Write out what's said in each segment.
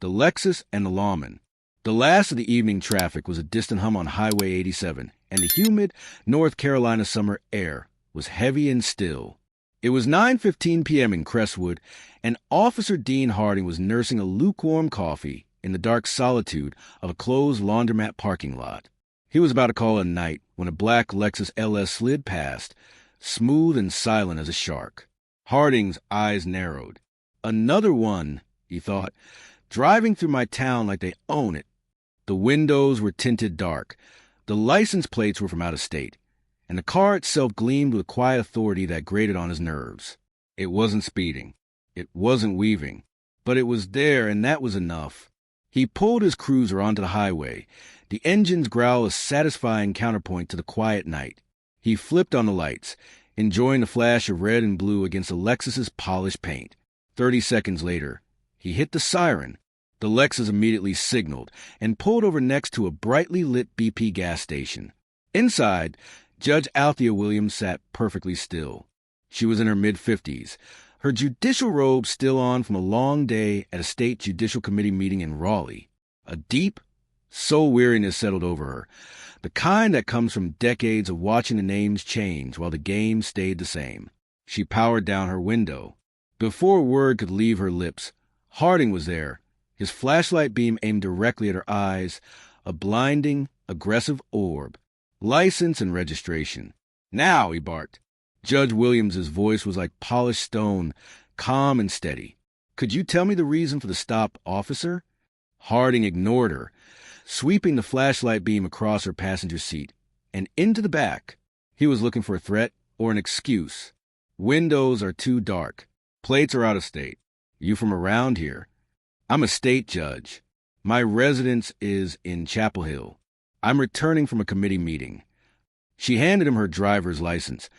the Lexus and the lawman. The last of the evening traffic was a distant hum on Highway 87, and the humid North Carolina summer air was heavy and still. It was 9:15 p.m. in Crestwood, and Officer Dean Harding was nursing a lukewarm coffee in the dark solitude of a closed laundromat parking lot. He was about to call it a night when a black Lexus LS slid past, smooth and silent as a shark. Harding's eyes narrowed. Another one, he thought, driving through my town like they own it. The windows were tinted dark. The license plates were from out of state, and the car itself gleamed with quiet authority that grated on his nerves. It wasn't speeding. It wasn't weaving. But it was there, and that was enough. He pulled his cruiser onto the highway, the engine's growl a satisfying counterpoint to the quiet night. He flipped on the lights, enjoying the flash of red and blue against the Lexus's polished paint. 30 seconds later, he hit the siren. The Lexus immediately signaled and pulled over next to a brightly lit BP gas station. Inside, Judge Althea Williams sat perfectly still. She was in her mid-50s, her judicial robe still on from a long day at a state judicial committee meeting in Raleigh. A deep soul weariness settled over her, the kind that comes from decades of watching the names change while the game stayed the same. She powered down her window. Before a word could leave her lips, Harding was there, his flashlight beam aimed directly at her eyes, a blinding, aggressive orb. License and registration. Now, he barked. Judge Williams's voice was like polished stone, calm and steady. Could you tell me the reason for the stop, officer? Harding ignored her, sweeping the flashlight beam across her passenger seat and into the back. He was looking for a threat or an excuse. Windows are too dark. Plates are out of state. You from around here? I'm a state judge. My residence is in Chapel Hill. I'm returning from a committee meeting. She handed him her driver's license,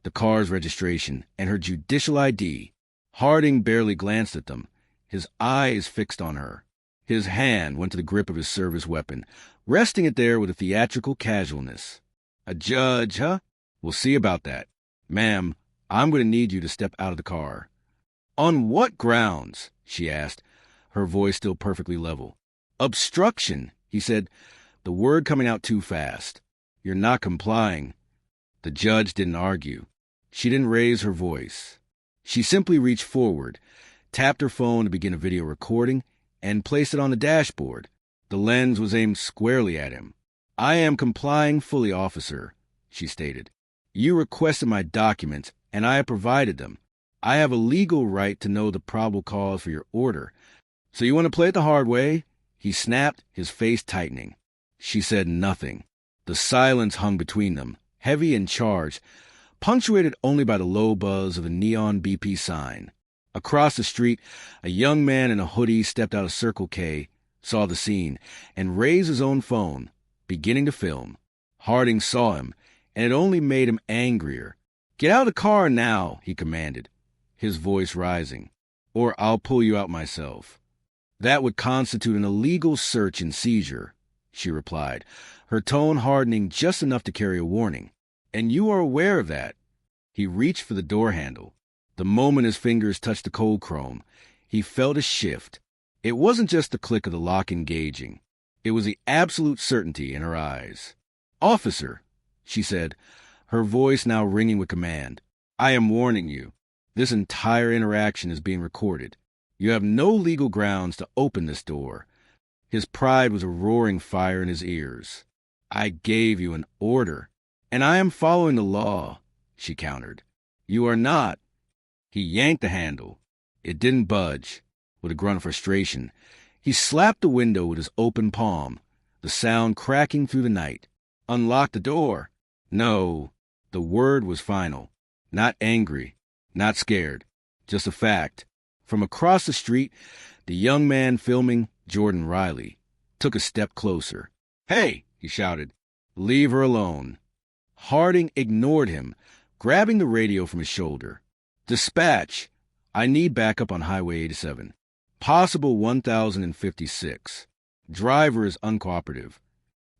the car's registration, and her judicial ID. Harding barely glanced at them, his eyes fixed on her. His hand went to the grip of his service weapon, resting it there with a theatrical casualness. A judge, huh? We'll see about that. Ma'am, I'm going to need you to step out of the car. On what grounds? She asked, her voice still perfectly level. Obstruction, he said, the word coming out too fast. You're not complying. The judge didn't argue. She didn't raise her voice. She simply reached forward, tapped her phone to begin a video recording, and placed it on the dashboard. The lens was aimed squarely at him. I am complying fully, officer, she stated. You requested my documents, and I have provided them. I have a legal right to know the probable cause for your order. So you want to play it the hard way? He snapped, his face tightening. She said nothing. The silence hung between them, heavy and charged, punctuated only by the low buzz of a neon BP sign. Across the street, a young man in a hoodie stepped out of Circle K, saw the scene, and raised his own phone, beginning to film. Harding saw him, and it only made him angrier. Get out of the car now, he commanded, his voice rising, or I'll pull you out myself. That would constitute an illegal search and seizure, she replied, her tone hardening just enough to carry a warning. And you are aware of that. He reached for the door handle. The moment his fingers touched the cold chrome, he felt a shift. It wasn't just the click of the lock engaging. It was the absolute certainty in her eyes. Officer, she said, her voice now ringing with command, I am warning you. This entire interaction is being recorded. You have no legal grounds to open this door. His pride was a roaring fire in his ears. I gave you an order, and I am following the law, she countered. You are not. He yanked the handle. It didn't budge. With a grunt of frustration, he slapped the window with his open palm, the sound cracking through the night. Unlock the door. No. The word was final. Not angry, not scared, just a fact. From across the street, the young man filming, Jordan Riley, took a step closer. Hey, he shouted. Leave her alone. Harding ignored him, grabbing the radio from his shoulder. Dispatch. I need backup on Highway 87. Possible 1056. Driver is uncooperative.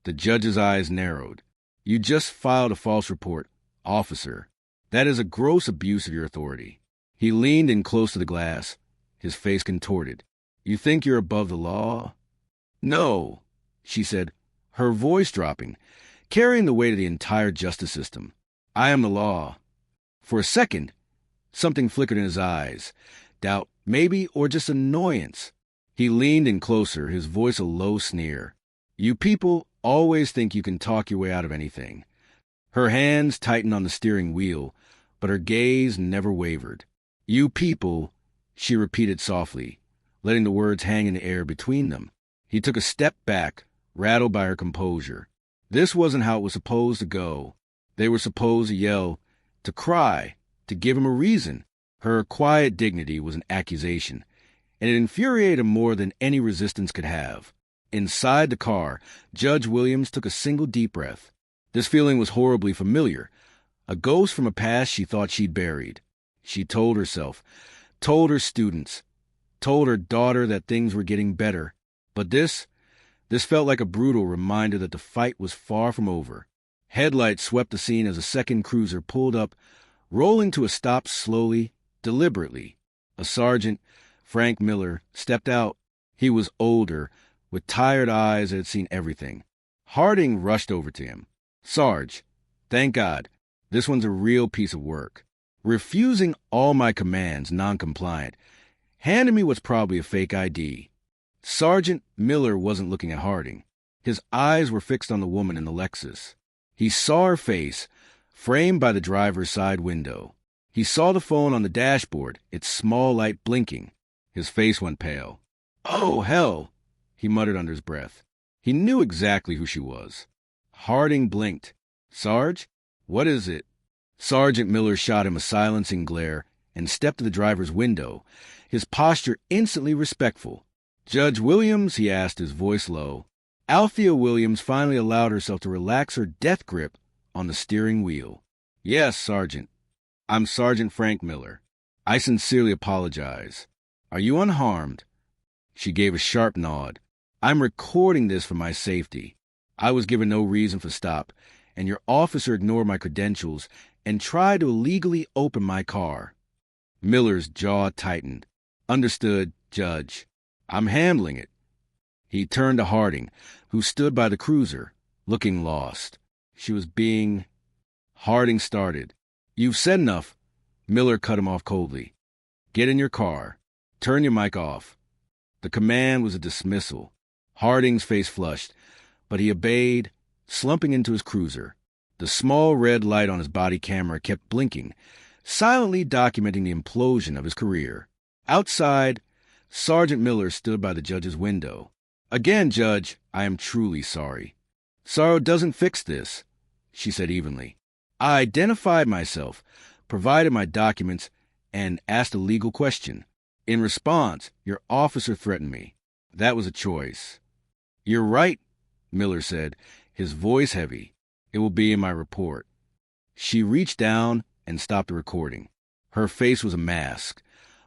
The judge's eyes narrowed. You just filed a false report, officer. That is a gross abuse of your authority. He leaned in close to the glass, his face contorted. You think you're above the law? No, she said, her voice dropping, carrying the weight of the entire justice system. I am the law. For a second, something flickered in his eyes. Doubt, maybe, or just annoyance. He leaned in closer, his voice a low sneer. You people always think you can talk your way out of anything. Her hands tightened on the steering wheel, but her gaze never wavered. You people, she repeated softly, letting the words hang in the air between them. He took a step back, rattled by her composure. This wasn't how it was supposed to go. They were supposed to yell, to cry, to give him a reason. Her quiet dignity was an accusation, and it infuriated him more than any resistance could have. Inside the car, Judge Williams took a single deep breath. This feeling was horribly familiar, a ghost from a past she thought she'd buried. She told herself, told her students, told her daughter that things were getting better. But this felt like a brutal reminder that the fight was far from over. Headlights swept the scene as a second cruiser pulled up, rolling to a stop slowly, deliberately. A sergeant, Frank Miller, stepped out. He was older, with tired eyes that had seen everything. Harding rushed over to him. Sarge, thank God, this one's a real piece of work. Refusing all my commands, non-compliant, handed me what's probably a fake ID. Sergeant Miller wasn't looking at Harding. His eyes were fixed on the woman in the Lexus. He saw her face, framed by the driver's side window. He saw the phone on the dashboard, its small light blinking. His face went pale. Oh, hell, he muttered under his breath. He knew exactly who she was. Harding blinked. Sarge, what is it? Sergeant Miller shot him a silencing glare and stepped to the driver's window, his posture instantly respectful. Judge Williams, he asked, his voice low. Althea Williams finally allowed herself to relax her death grip on the steering wheel. Yes, Sergeant. I'm Sergeant Frank Miller. I sincerely apologize. Are you unharmed? She gave a sharp nod. I'm recording this for my safety. I was given no reason for stop, and your officer ignored my credentials and tried to illegally open my car. Miller's jaw tightened. Understood, Judge. I'm handling it. He turned to Harding, who stood by the cruiser, looking lost. She was being... Harding started. You've said enough. Miller cut him off coldly. Get in your car. Turn your mic off. The command was a dismissal. Harding's face flushed, but he obeyed, slumping into his cruiser. The small red light on his body camera kept blinking, silently documenting the implosion of his career. Outside, Sergeant Miller stood by the judge's window. Again, Judge, I am truly sorry. Sorrow doesn't fix this, she said evenly. I identified myself, provided my documents, and asked a legal question. In response, your officer threatened me. That was a choice. You're right, Miller said, his voice heavy. It will be in my report. She reached down and stopped the recording. Her face was a mask,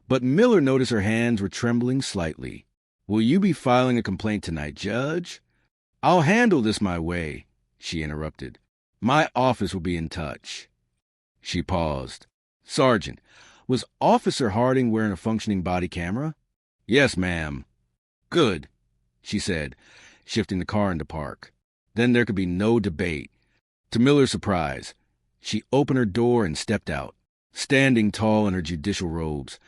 but Miller noticed her hands were trembling slightly. Will you be filing a complaint tonight, Judge? I'll handle this my way, she interrupted. My office will be in touch. She paused. Sergeant, was Officer Harding wearing a functioning body camera? Yes, ma'am. Good, she said, shifting the car into park. Then there could be no debate. To Miller's surprise, she opened her door and stepped out. Standing tall in her judicial robes,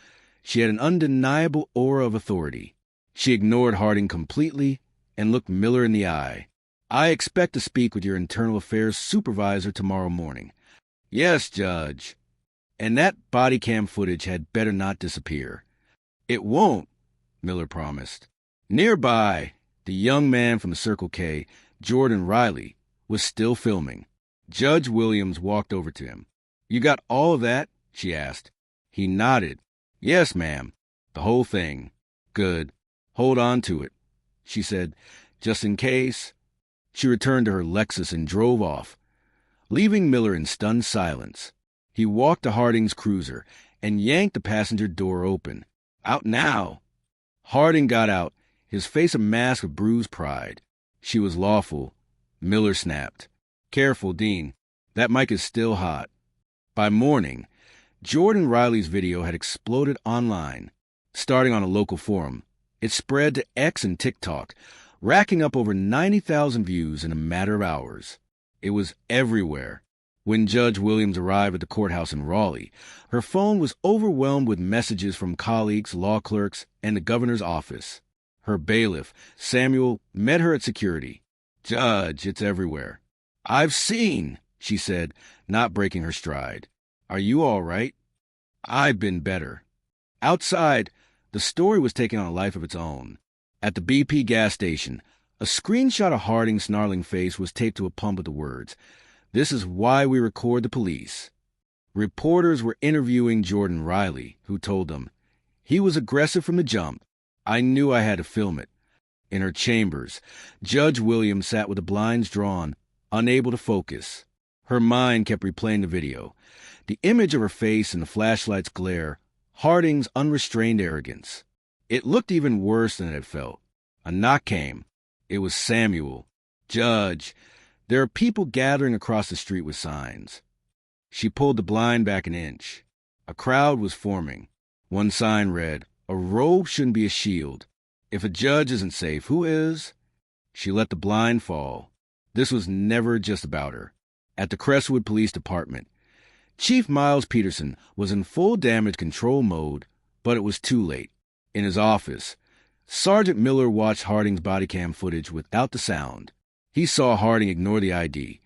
she had an undeniable aura of authority. She ignored Harding completely and looked Miller in the eye. I expect to speak with your internal affairs supervisor tomorrow morning. Yes, Judge. And that body cam footage had better not disappear. It won't, Miller promised. Nearby, the young man from Circle K, Jordan Riley, was still filming. Judge Williams walked over to him. You got all of that? She asked. He nodded. Yes, ma'am. The whole thing. Good. Hold on to it, she said, just in case. She returned to her Lexus and drove off, leaving Miller in stunned silence. He walked to Harding's cruiser and yanked the passenger door open. Out now. Harding got out, his face a mask of bruised pride. She was lawful. Miller snapped. Careful, Dean. That mic is still hot. By morning, Jordan Riley's video had exploded online. Starting on a local forum, It spread to X and TikTok, racking up over 90,000 views in a matter of hours. It was everywhere. When Judge Williams arrived at the courthouse in Raleigh, her phone was overwhelmed with messages from colleagues, law clerks, and the governor's office. Her bailiff, Samuel, met her at security. "Judge, it's everywhere." "I've seen," she said, not breaking her stride. "Are you all right?" "I've been better." Outside, the story was taking on a life of its own. At the BP gas station, a screenshot of Harding's snarling face was taped to a pump with the words, "This is why we record the police." Reporters were interviewing Jordan Riley, who told them, "He was aggressive from the jump. I knew I had to film it." In her chambers, Judge Williams sat with the blinds drawn, unable to focus. Her mind kept replaying the video. The image of her face in the flashlight's glare, Harding's unrestrained arrogance. It looked even worse than it had felt. A knock came. It was Samuel. "Judge, there are people gathering across the street with signs." She pulled the blind back an inch. A crowd was forming. One sign read, "A robe shouldn't be a shield. If a judge isn't safe, who is?" She let the blind fall. This was never just about her. At the Crestwood Police Department, Chief Miles Peterson was in full damage control mode, but it was too late. In his office, Sergeant Miller watched Harding's body cam footage without the sound. He saw Harding ignore the ID,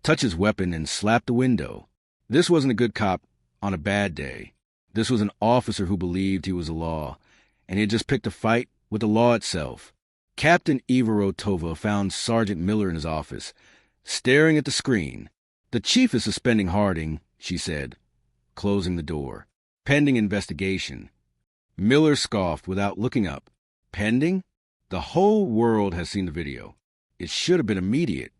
touch his weapon, and slap the window. This wasn't a good cop on a bad day. This was an officer who believed he was the law, and he had just picked a fight with the law itself. Captain Eva Rotova found Sergeant Miller in his office, staring at the screen. "The chief is suspending Harding," she said, closing the door. "Pending investigation." Miller scoffed without looking up. "Pending? The whole world has seen the video. It should have been immediate.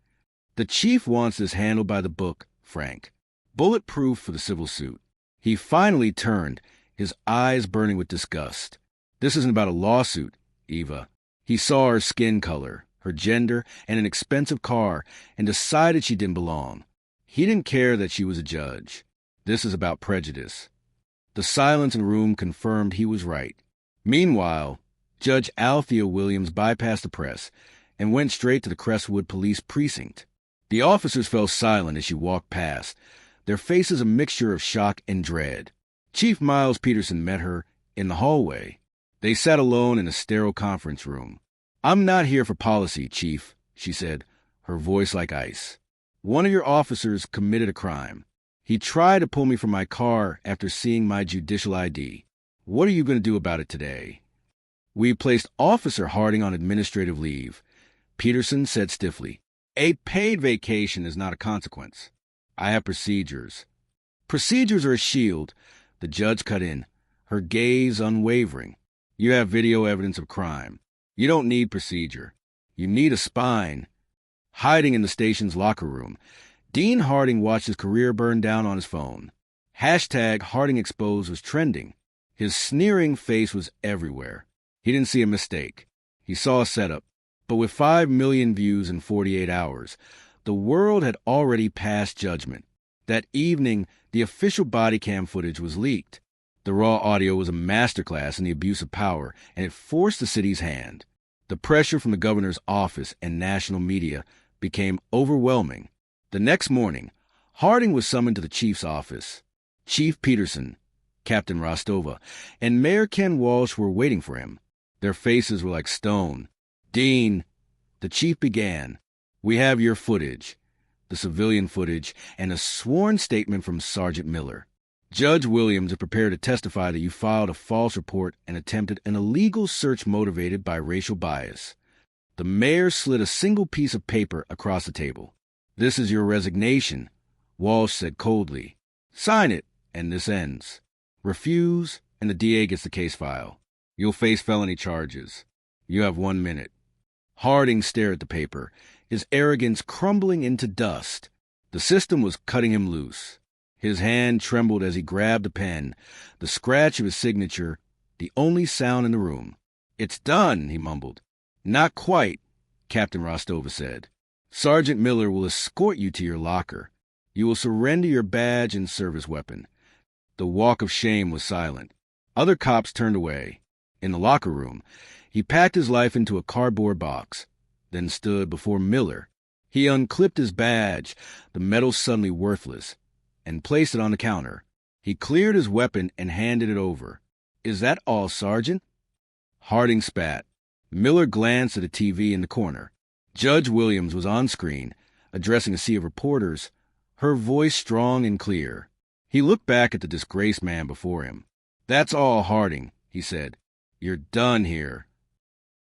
The chief wants this handled by the book, Frank. Bulletproof for the civil suit." He finally turned, his eyes burning with disgust. "This isn't about a lawsuit, Eva." He saw her skin color, her gender, and an expensive car, and decided she didn't belong. He didn't care that she was a judge. This is about prejudice. The silence in the room confirmed he was right. Meanwhile, Judge Althea Williams bypassed the press and went straight to the Crestwood Police Precinct. The officers fell silent as she walked past, their faces a mixture of shock and dread. Chief Miles Peterson met her in the hallway. They sat alone in a sterile conference room. "I'm not here for policy, Chief," she said, her voice like ice. "One of your officers committed a crime. He tried to pull me from my car after seeing my judicial ID. What are you going to do about it today?" "We placed Officer Harding on administrative leave," Peterson said stiffly. "A paid vacation is not a consequence. I have procedures." "Procedures are a shield," the judge cut in, her gaze unwavering. "You have video evidence of crime. You don't need procedure. You need a spine." Hiding in the station's locker room, Dean Harding watched his career burn down on his phone. #Harding Exposed was trending. His sneering face was everywhere. He didn't see a mistake. He saw a setup. But with 5 million views in 48 hours, the world had already passed judgment. That evening, the official body cam footage was leaked. The raw audio was a masterclass in the abuse of power, and it forced the city's hand. The pressure from the governor's office and national media became overwhelming. The next morning, Harding was summoned to the chief's office. Chief Peterson, Captain Rostova, and Mayor Ken Walsh were waiting for him. Their faces were like stone. "Dean," the chief began, "we have your footage," the civilian footage, and a sworn statement from Sergeant Miller. "Judge Williams is prepared to testify that you filed a false report and attempted an illegal search motivated by racial bias." The mayor slid a single piece of paper across the table. "This is your resignation," Walsh said coldly. "Sign it, and this ends. Refuse, and the DA gets the case file. You'll face felony charges. You have 1 minute." Harding stared at the paper, his arrogance crumbling into dust. The system was cutting him loose. His hand trembled as he grabbed the pen, the scratch of his signature, the only sound in the room. "It's done," he mumbled. "Not quite," Captain Rostova said. "Sergeant Miller will escort you to your locker. You will surrender your badge and service weapon." The walk of shame was silent. Other cops turned away. In the locker room, He packed his life into a cardboard box, then stood before Miller. He unclipped his badge, the metal suddenly worthless, and placed it on the counter. He cleared his weapon and handed it over. "Is that all, Sergeant?" Harding spat. Miller glanced at a TV in the corner. Judge Williams was on screen, addressing a sea of reporters, her voice strong and clear. He looked back at the disgraced man before him. "That's all, Harding," he said. "You're done here."